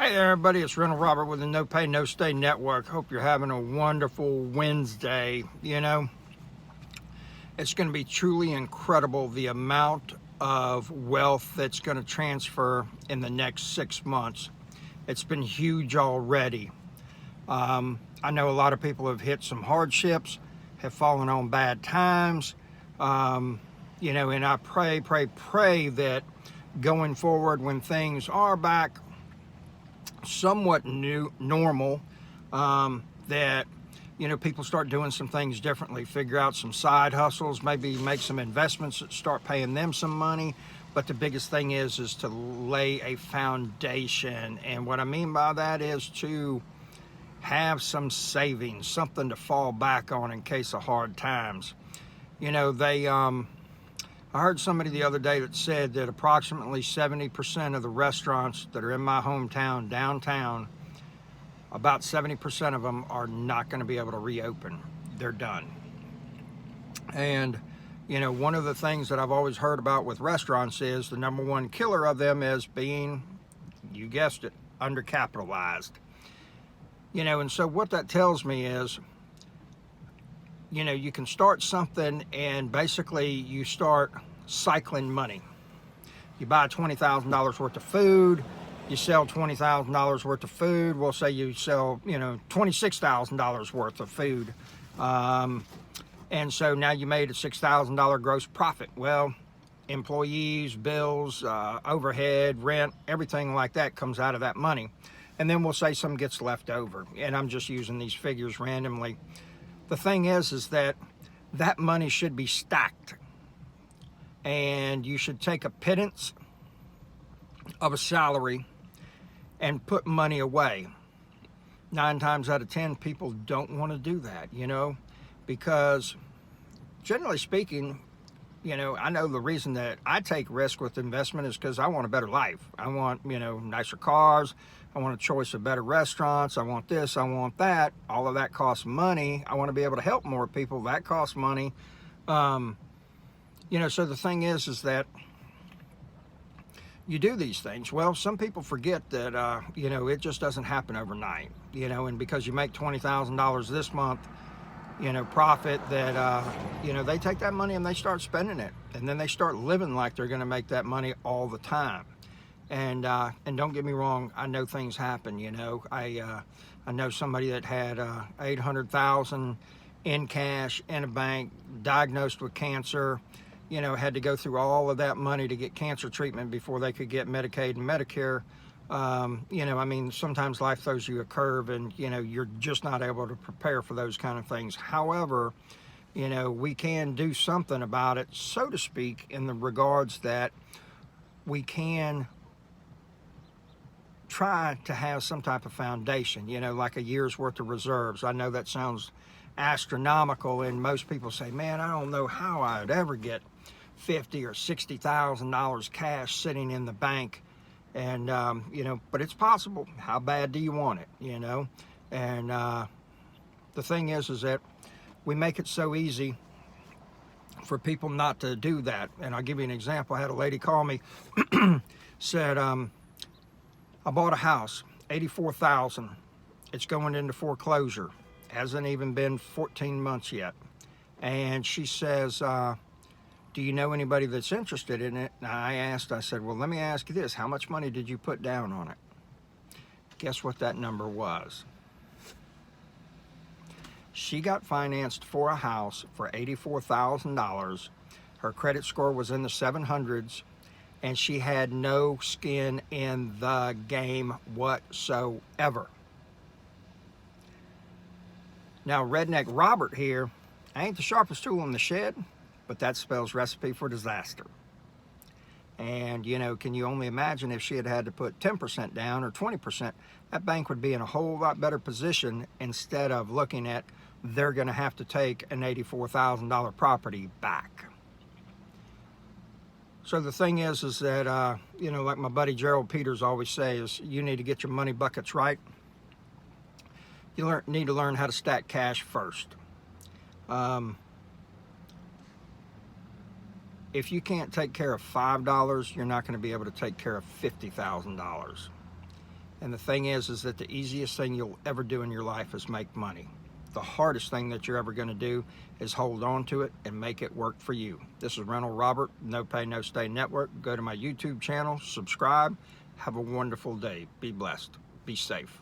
Hey there, everybody. It's Rental Robert with the No Pay, No Stay Network. Hope you're having a wonderful Wednesday. It's going to be truly incredible the amount of wealth that's going to transfer in the next 6 months. It's been huge already. I know a lot of people have hit some hardships, have fallen on bad times. And I pray that going forward, when things are back somewhat normal, that people start doing some things differently, figure out some side hustles, maybe make some investments that start paying them some money. But the biggest thing is to lay a foundation, and what I mean by that is to have some savings, something to fall back on in case of hard times. I heard somebody the other day that said that approximately 70% of the restaurants that are in my hometown, downtown, about 70% of them are not going to be able to reopen. They're done. And, one of the things that I've always heard about with restaurants is the number one killer of them is being, you guessed it, undercapitalized. And so what that tells me is, you can start something and basically you start cycling money. You buy $20,000 worth of food, you sell $20,000 worth of food. We'll say you sell, $26,000 worth of food. And so now you made a $6,000 gross profit. Well, employees, bills, overhead, rent, everything like that comes out of that money. And then we'll say some gets left over. And I'm just using these figures randomly. The thing is that money should be stacked, and you should take a pittance of a salary and put money away. 9 times out of 10, people don't want to do that, because generally speaking, I know the reason that I take risk with investment is because I want a better life. I want, nicer cars. I want a choice of better restaurants. I want this, I want that. All of that costs money. I want to be able to help more people. That costs money. So the thing is that you do these things. Well, some people forget that, it just doesn't happen overnight, and because you make $20,000 this month, profit, that, they take that money and they start spending it. And then they start living like they're going to make that money all the time. And don't get me wrong, I know things happen. I know somebody that had $800,000 in cash in a bank, diagnosed with cancer. Had to go through all of that money to get cancer treatment before they could get Medicaid and Medicare. Sometimes life throws you a curve, and you're just not able to prepare for those kind of things. However, we can do something about it, so to speak, in the regards that we can try to have some type of foundation, like a year's worth of reserves. I know that sounds astronomical, and most people say, man, I don't know how I'd ever get $50,000 or $60,000 cash sitting in the bank. And, but it's possible. How bad do you want it, And the thing is that we make it so easy for people not to do that. And I'll give you an example. I had a lady call me, said, I bought a house, $84,000. It's going into foreclosure. Hasn't even been 14 months yet. And she says, do you know anybody that's interested in it? And I said, well, let me ask you this. How much money did you put down on it? Guess what that number was? She got financed for a house for $84,000. Her credit score was in the 700s. And she had no skin in the game whatsoever. Now, Redneck Robert here, I ain't the sharpest tool in the shed, but that spells recipe for disaster. And, can you only imagine if she had had to put 10% down or 20%, that bank would be in a whole lot better position instead of looking at they're going to have to take an $84,000 property back. So the thing is that, like my buddy Gerald Peters always says, you need to get your money buckets right. You need to learn how to stack cash first. If you can't take care of $5, you're not going to be able to take care of $50,000. And the thing is that the easiest thing you'll ever do in your life is make money. The hardest thing that you're ever going to do is hold on to it and make it work for you. This is Rental Robert, No Pay, No Stay Network. Go to my YouTube channel, subscribe. Have a wonderful day. Be blessed. Be safe.